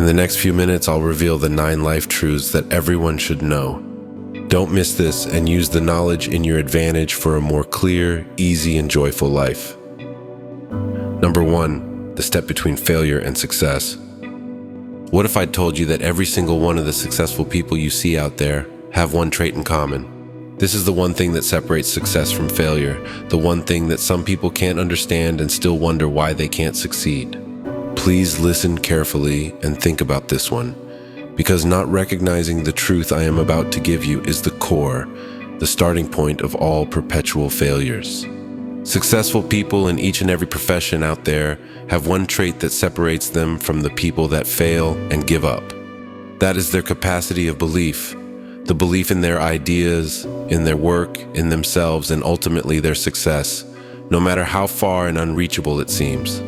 In the next few minutes, I'll reveal the 9 life truths that everyone should know. Don't miss this and use the knowledge in your advantage for a more clear, easy, and joyful life. Number 1, the step between failure and success. What if I told you that every single one of the successful people you see out there have one trait in common? This is the one thing that separates success from failure, the one thing that some people can't understand and still wonder why they can't succeed. Please listen carefully and think about this one, because not recognizing the truth I am about to give you is the core, the starting point of all perpetual failures. Successful people in each and every profession out there have one trait that separates them from the people that fail and give up. That is their capacity of belief, the belief in their ideas, in their work, in themselves, and ultimately their success, no matter how far and unreachable it seems.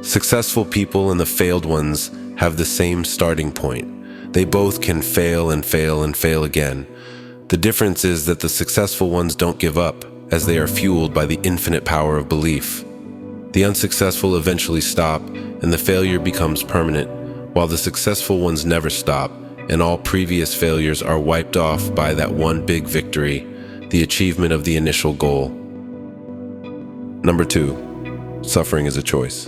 Successful people and the failed ones have the same starting point. They both can fail and fail and fail again. The difference is that the successful ones don't give up, as they are fueled by the infinite power of belief. The unsuccessful eventually stop, and the failure becomes permanent, while the successful ones never stop, and all previous failures are wiped off by that one big victory, the achievement of the initial goal. Number 2, suffering is a choice.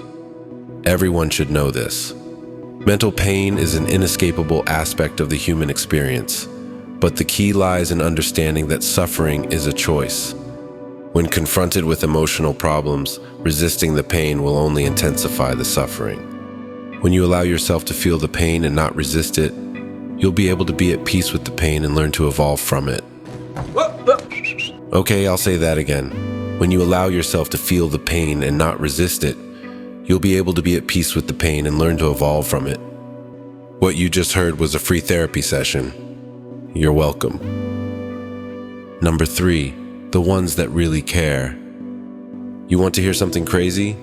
Everyone should know this. Mental pain is an inescapable aspect of the human experience, but the key lies in understanding that suffering is a choice. When confronted with emotional problems, resisting the pain will only intensify the suffering. When you allow yourself to feel the pain and not resist it, you'll be able to be at peace with the pain and learn to evolve from it. Okay, I'll say that again. When you allow yourself to feel the pain and not resist it, you'll be able to be at peace with the pain and learn to evolve from it. What you just heard was a free therapy session. You're welcome. Number 3, the ones that really care. You want to hear something crazy?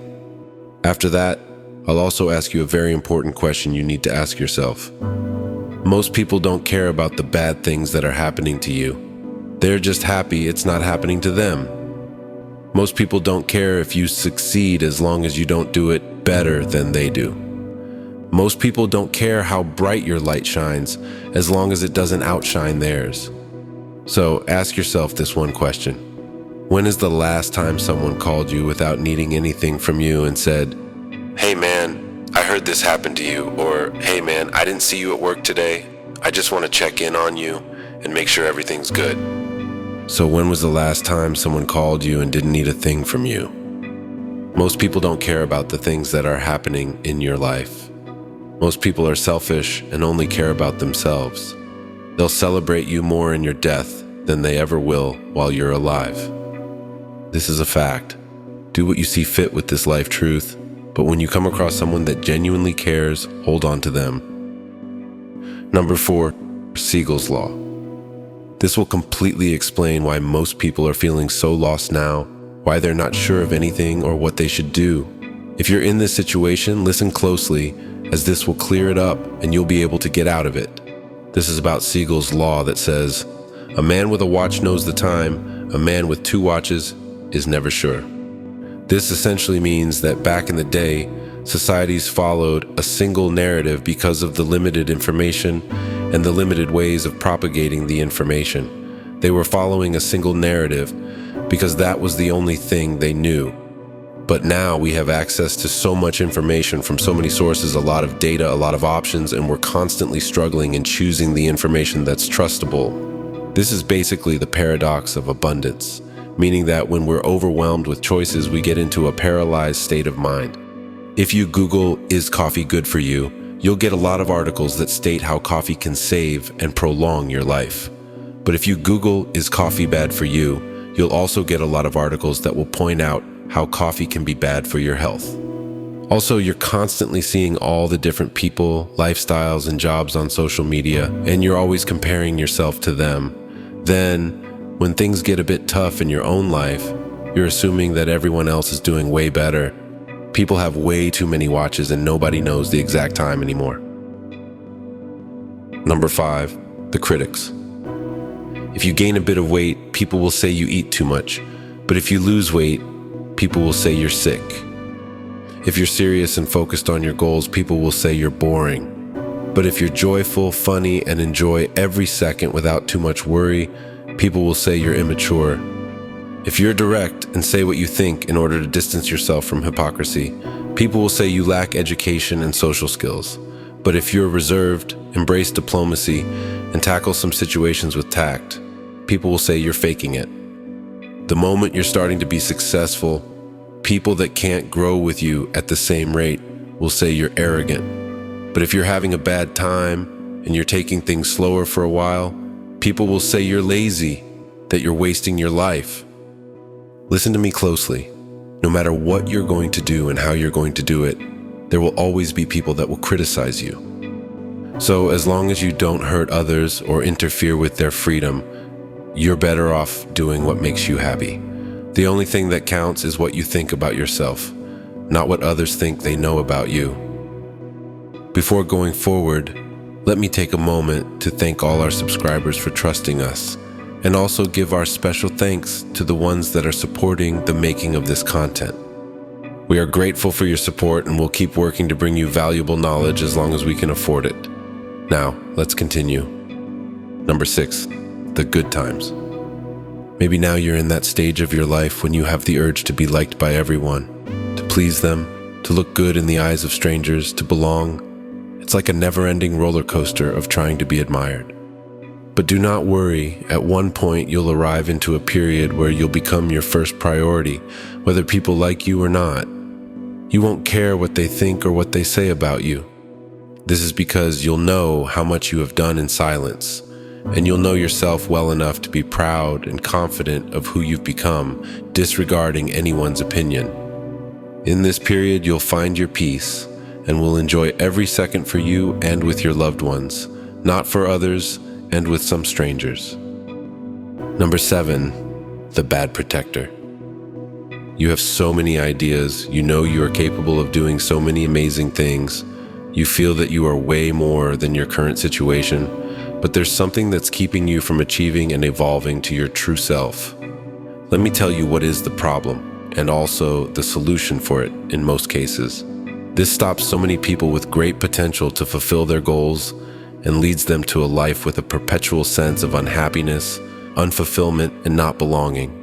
After that, I'll also ask you a very important question you need to ask yourself. Most people don't care about the bad things that are happening to you. They're just happy it's not happening to them. Most people don't care if you succeed as long as you don't do it better than they do. Most people don't care how bright your light shines as long as it doesn't outshine theirs. So ask yourself this one question. When is the last time someone called you without needing anything from you and said, "Hey man, I heard this happened to you," or "Hey man, I didn't see you at work today. I just want to check in on you and make sure everything's good"? So when was the last time someone called you and didn't need a thing from you? Most people don't care about the things that are happening in your life. Most people are selfish and only care about themselves. They'll celebrate you more in your death than they ever will while you're alive. This is a fact. Do what you see fit with this life truth, but when you come across someone that genuinely cares, hold on to them. Number 4, Siegel's Law. This will completely explain why most people are feeling so lost now, why they're not sure of anything or what they should do. If you're in this situation, listen closely, as this will clear it up and you'll be able to get out of it. This is about Siegel's Law that says, "A man with a watch knows the time, a man with 2 watches is never sure." This essentially means that back in the day, societies followed a single narrative because of the limited information and the limited ways of propagating the information. They were following a single narrative because that was the only thing they knew. But now we have access to so much information from so many sources, a lot of data, a lot of options, and we're constantly struggling in choosing the information that's trustable. This is basically the paradox of abundance, meaning that when we're overwhelmed with choices, we get into a paralyzed state of mind. If you Google, "Is coffee good for you?" you'll get a lot of articles that state how coffee can save and prolong your life. But if you Google, "Is coffee bad for you?" you'll also get a lot of articles that will point out how coffee can be bad for your health. Also, you're constantly seeing all the different people, lifestyles, and jobs on social media, and you're always comparing yourself to them. Then, when things get a bit tough in your own life, you're assuming that everyone else is doing way better. People have way too many watches and nobody knows the exact time anymore. Number 5, the critics. If you gain a bit of weight, people will say you eat too much. But if you lose weight, people will say you're sick. If you're serious and focused on your goals, people will say you're boring. But if you're joyful, funny, and enjoy every second without too much worry, people will say you're immature. If you're direct and say what you think in order to distance yourself from hypocrisy, people will say you lack education and social skills. But if you're reserved, embrace diplomacy, and tackle some situations with tact, people will say you're faking it. The moment you're starting to be successful, people that can't grow with you at the same rate will say you're arrogant. But if you're having a bad time and you're taking things slower for a while, people will say you're lazy, that you're wasting your life. Listen to me closely. No matter what you're going to do and how you're going to do it, there will always be people that will criticize you. So as long as you don't hurt others or interfere with their freedom, you're better off doing what makes you happy. The only thing that counts is what you think about yourself, not what others think they know about you. Before going forward, let me take a moment to thank all our subscribers for trusting us, and also give our special thanks to the ones that are supporting the making of this content. We are grateful for your support and will keep working to bring you valuable knowledge as long as we can afford it. Now, let's continue. Number 6, the good times. Maybe now you're in that stage of your life when you have the urge to be liked by everyone, to please them, to look good in the eyes of strangers, to belong. It's like a never-ending roller coaster of trying to be admired. But do not worry, at one point you'll arrive into a period where you'll become your first priority, whether people like you or not. You won't care what they think or what they say about you. This is because you'll know how much you have done in silence, and you'll know yourself well enough to be proud and confident of who you've become, disregarding anyone's opinion. In this period, you'll find your peace, and will enjoy every second for you and with your loved ones, not for others, and with some strangers. Number 7, the bad protector. You have so many ideas, you know you are capable of doing so many amazing things, you feel that you are way more than your current situation, but there's something that's keeping you from achieving and evolving to your true self. Let me tell you what is the problem, and also the solution for it in most cases. This stops so many people with great potential to fulfill their goals and leads them to a life with a perpetual sense of unhappiness, unfulfillment, and not belonging.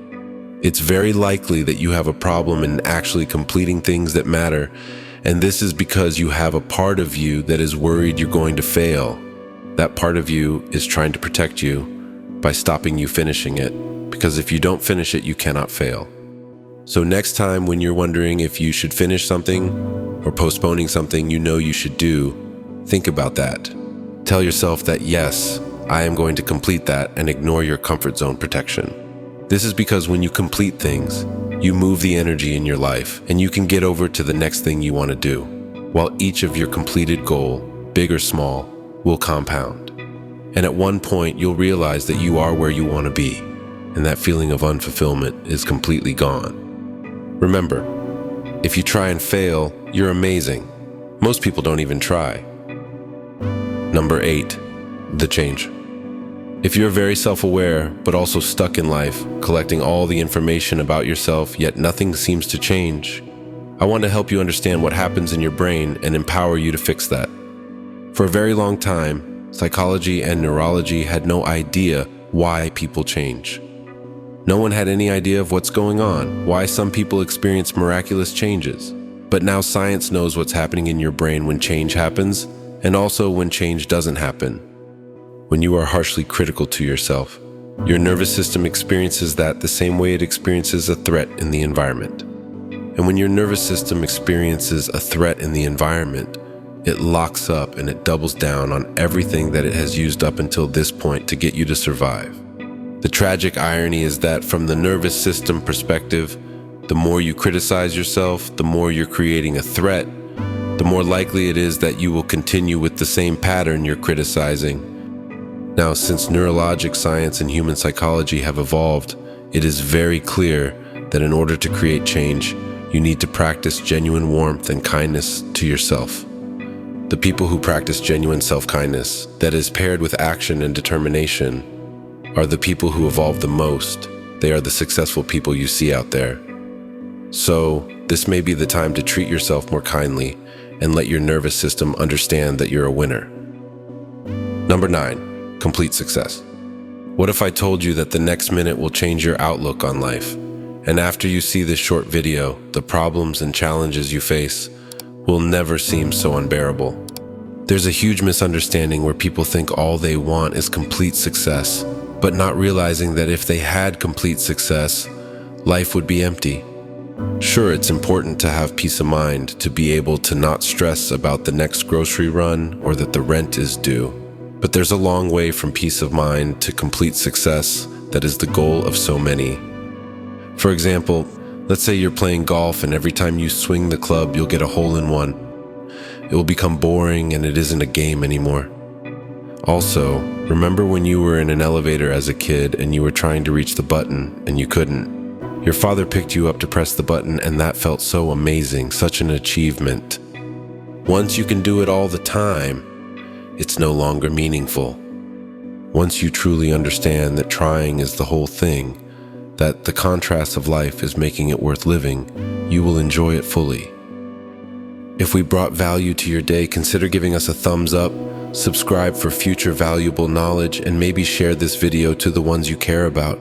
It's very likely that you have a problem in actually completing things that matter, and this is because you have a part of you that is worried you're going to fail. That part of you is trying to protect you by stopping you finishing it, because if you don't finish it, you cannot fail. So next time when you're wondering if you should finish something or postponing something you know you should do, think about that. Tell yourself that yes, I am going to complete that, and ignore your comfort zone protection. This is because when you complete things, you move the energy in your life and you can get over to the next thing you want to do, while each of your completed goal, big or small, will compound. And at one point, you'll realize that you are where you want to be, and that feeling of unfulfillment is completely gone. Remember, if you try and fail, you're amazing. Most people don't even try. Number 8, the change. If you're very self-aware, but also stuck in life, collecting all the information about yourself, yet nothing seems to change, I want to help you understand what happens in your brain and empower you to fix that. For a very long time, psychology and neurology had no idea why people change. No one had any idea of what's going on, why some people experience miraculous changes. But now science knows what's happening in your brain when change happens, and also when change doesn't happen. When you are harshly critical to yourself, your nervous system experiences that the same way it experiences a threat in the environment. And when your nervous system experiences a threat in the environment, it locks up and it doubles down on everything that it has used up until this point to get you to survive. The tragic irony is that from the nervous system perspective, the more you criticize yourself, the more you're creating a threat, the more likely it is that you will continue with the same pattern you're criticizing. Now, since neurologic science and human psychology have evolved, it is very clear that in order to create change, you need to practice genuine warmth and kindness to yourself. The people who practice genuine self-kindness, that is paired with action and determination, are the people who evolve the most. They are the successful people you see out there. So, this may be the time to treat yourself more kindly and let your nervous system understand that you're a winner. Number 9, complete success. What if I told you that the next minute will change your outlook on life? And after you see this short video, the problems and challenges you face will never seem so unbearable. There's a huge misunderstanding where people think all they want is complete success, but not realizing that if they had complete success, life would be empty. Sure, it's important to have peace of mind, to be able to not stress about the next grocery run or that the rent is due. But there's a long way from peace of mind to complete success that is the goal of so many. For example, let's say you're playing golf and every time you swing the club, you'll get a hole-in-one. It will become boring and it isn't a game anymore. Also, remember when you were in an elevator as a kid and you were trying to reach the button and you couldn't? Your father picked you up to press the button and that felt so amazing, such an achievement. Once you can do it all the time, it's no longer meaningful. Once you truly understand that trying is the whole thing, that the contrast of life is making it worth living, you will enjoy it fully. If we brought value to your day, consider giving us a thumbs up, subscribe for future valuable knowledge, and maybe share this video to the ones you care about.